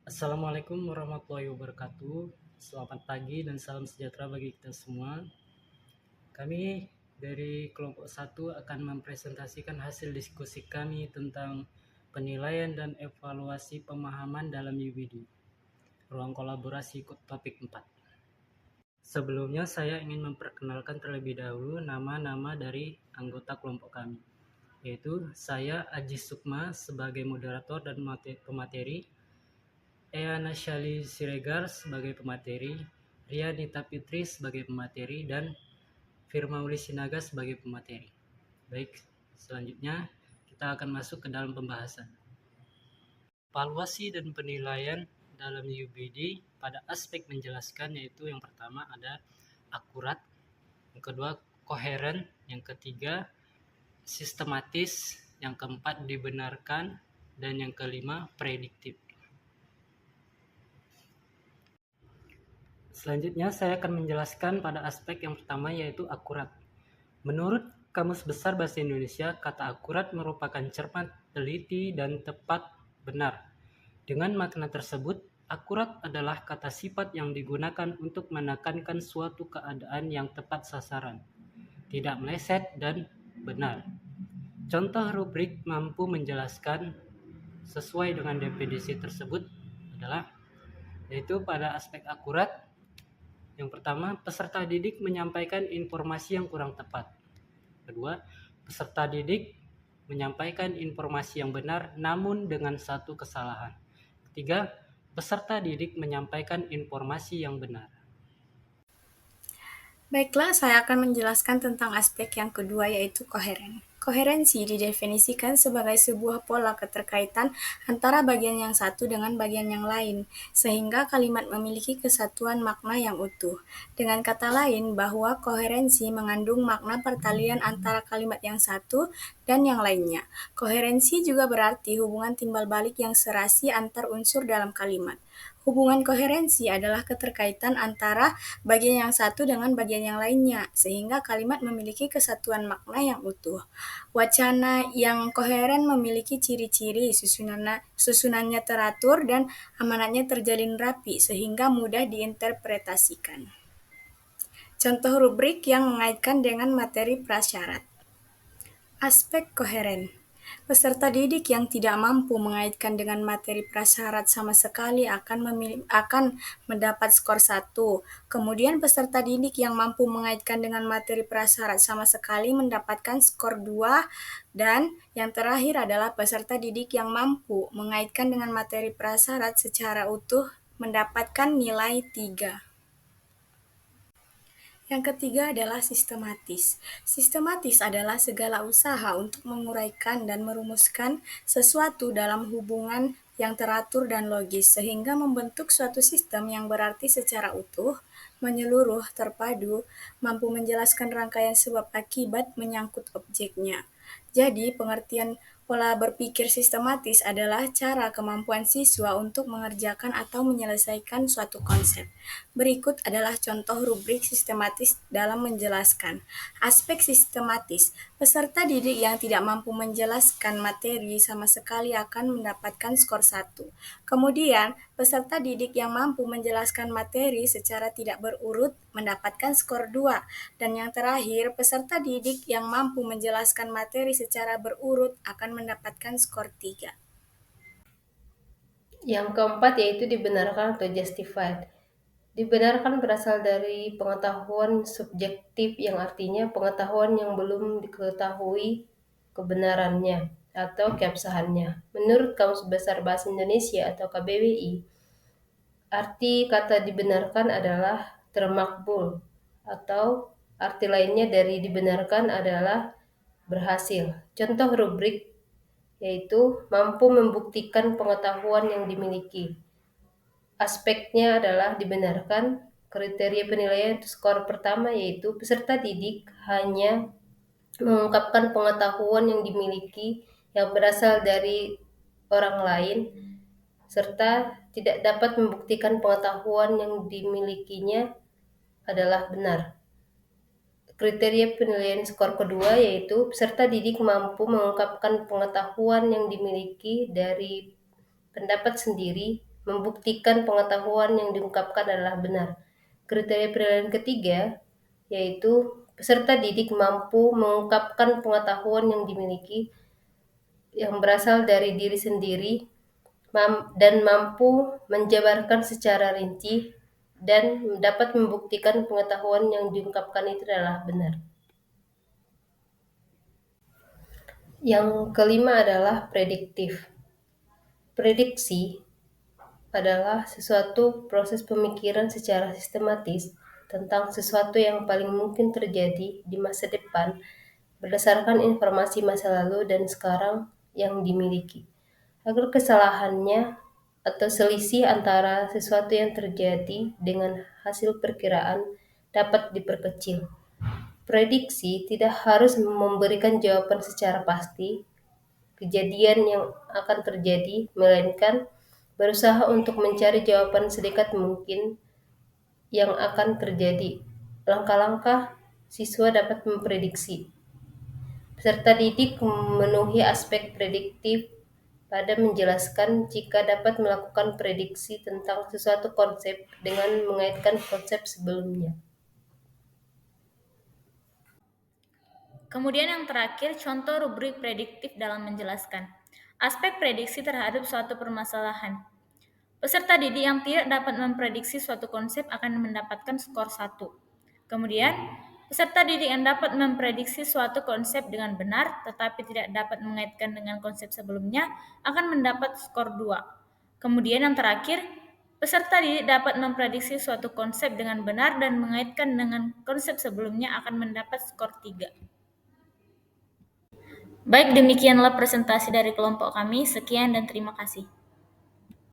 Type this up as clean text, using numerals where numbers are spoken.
Assalamualaikum warahmatullahi wabarakatuh. Selamat pagi dan salam sejahtera bagi kita semua. Kami dari kelompok 1 akan mempresentasikan hasil diskusi kami tentang penilaian dan evaluasi pemahaman dalam UBD. Ruang kolaborasi topik 4. Sebelumnya saya ingin memperkenalkan terlebih dahulu nama-nama dari anggota kelompok kami, yaitu saya Aji Sukma sebagai moderator dan pemateri, Eyana Shali Siregar sebagai pemateri, Ria Nita Fitri sebagai pemateri, dan Firmauli Sinaga sebagai pemateri. Baik, selanjutnya kita akan masuk ke dalam pembahasan. Evaluasi dan penilaian dalam UBD pada aspek menjelaskan, yaitu yang pertama ada akurat, yang kedua koheren, yang ketiga sistematis, yang keempat dibenarkan, dan yang kelima prediktif. Selanjutnya saya akan menjelaskan pada aspek yang pertama, yaitu akurat. Menurut Kamus Besar Bahasa Indonesia, kata akurat merupakan cermat, teliti, dan tepat benar. Dengan makna tersebut, akurat adalah kata sifat yang digunakan untuk menekankan suatu keadaan yang tepat sasaran, tidak meleset, dan benar. Contoh rubrik mampu menjelaskan sesuai dengan definisi tersebut adalah, yaitu pada aspek akurat, yang pertama, peserta didik menyampaikan informasi yang kurang tepat. Kedua, peserta didik menyampaikan informasi yang benar namun dengan satu kesalahan. Ketiga, peserta didik menyampaikan informasi yang benar. Baiklah, saya akan menjelaskan tentang aspek yang kedua, yaitu koheren. Koherensi didefinisikan sebagai sebuah pola keterkaitan antara bagian yang satu dengan bagian yang lain, sehingga kalimat memiliki kesatuan makna yang utuh. Dengan kata lain, bahwa koherensi mengandung makna pertalian antara kalimat yang satu dan yang lainnya. Koherensi juga berarti hubungan timbal balik yang serasi antar unsur dalam kalimat. Hubungan koherensi adalah keterkaitan antara bagian yang satu dengan bagian yang lainnya, sehingga kalimat memiliki kesatuan makna yang utuh. Wacana yang koheren memiliki ciri-ciri susunannya teratur dan amanatnya terjalin rapi, sehingga mudah diinterpretasikan. Contoh rubrik yang mengaitkan dengan materi prasyarat. Aspek koheren. Peserta didik yang tidak mampu mengaitkan dengan materi prasyarat sama sekali akan mendapat skor 1. Kemudian peserta didik yang mampu mengaitkan dengan materi prasyarat sama sekali mendapatkan skor 2. Dan yang terakhir adalah peserta didik yang mampu mengaitkan dengan materi prasyarat secara utuh mendapatkan nilai 3. Yang ketiga adalah sistematis. Sistematis adalah segala usaha untuk menguraikan dan merumuskan sesuatu dalam hubungan yang teratur dan logis, sehingga membentuk suatu sistem yang berarti secara utuh, menyeluruh, terpadu, mampu menjelaskan rangkaian sebab akibat menyangkut objeknya. Jadi, pengertian pola berpikir sistematis adalah cara kemampuan siswa untuk mengerjakan atau menyelesaikan suatu konsep. Berikut adalah contoh rubrik sistematis dalam menjelaskan. Aspek sistematis. Peserta didik yang tidak mampu menjelaskan materi sama sekali akan mendapatkan skor 1. Kemudian, peserta didik yang mampu menjelaskan materi secara tidak berurut mendapatkan skor 2. Dan yang terakhir, peserta didik yang mampu menjelaskan materi secara berurut akan mendapatkan skor 3. Yang keempat yaitu dibenarkan atau justified. Dibenarkan berasal dari pengetahuan subjektif yang artinya pengetahuan yang belum diketahui kebenarannya atau keabsahannya. Menurut Kamus Besar Bahasa Indonesia atau KBBI, arti kata dibenarkan adalah termakbul atau arti lainnya dari dibenarkan adalah berhasil. Contoh rubrik yaitu mampu membuktikan pengetahuan yang dimiliki. Aspeknya adalah dibenarkan. Kriteria penilaian untuk skor pertama yaitu peserta didik hanya mengungkapkan pengetahuan yang dimiliki yang berasal dari orang lain serta tidak dapat membuktikan pengetahuan yang dimilikinya adalah benar. Kriteria penilaian skor kedua yaitu peserta didik mampu mengungkapkan pengetahuan yang dimiliki dari pendapat sendiri membuktikan pengetahuan yang diungkapkan adalah benar. Kriteria penilaian ketiga yaitu peserta didik mampu mengungkapkan pengetahuan yang dimiliki yang berasal dari diri sendiri dan mampu menjabarkan secara rinci dan dapat membuktikan pengetahuan yang diungkapkan itu adalah benar. Yang kelima adalah prediktif. Prediksi adalah sesuatu proses pemikiran secara sistematis tentang sesuatu yang paling mungkin terjadi di masa depan berdasarkan informasi masa lalu dan sekarang yang dimiliki, agar kesalahannya atau selisih antara sesuatu yang terjadi dengan hasil perkiraan dapat diperkecil. Prediksi tidak harus memberikan jawaban secara pasti kejadian yang akan terjadi, melainkan berusaha untuk mencari jawaban sedekat mungkin yang akan terjadi. Langkah-langkah siswa dapat memprediksi. Peserta didik memenuhi aspek prediktif pada menjelaskan jika dapat melakukan prediksi tentang sesuatu konsep dengan mengaitkan konsep sebelumnya. Kemudian yang terakhir, contoh rubrik prediktif dalam menjelaskan aspek prediksi terhadap suatu permasalahan. Peserta didik yang tidak dapat memprediksi suatu konsep akan mendapatkan skor 1. Kemudian, peserta didik yang dapat memprediksi suatu konsep dengan benar tetapi tidak dapat mengaitkan dengan konsep sebelumnya akan mendapat skor 2. Kemudian yang terakhir, peserta didik dapat memprediksi suatu konsep dengan benar dan mengaitkan dengan konsep sebelumnya akan mendapat skor 3. Baik, demikianlah presentasi dari kelompok kami. Sekian dan terima kasih.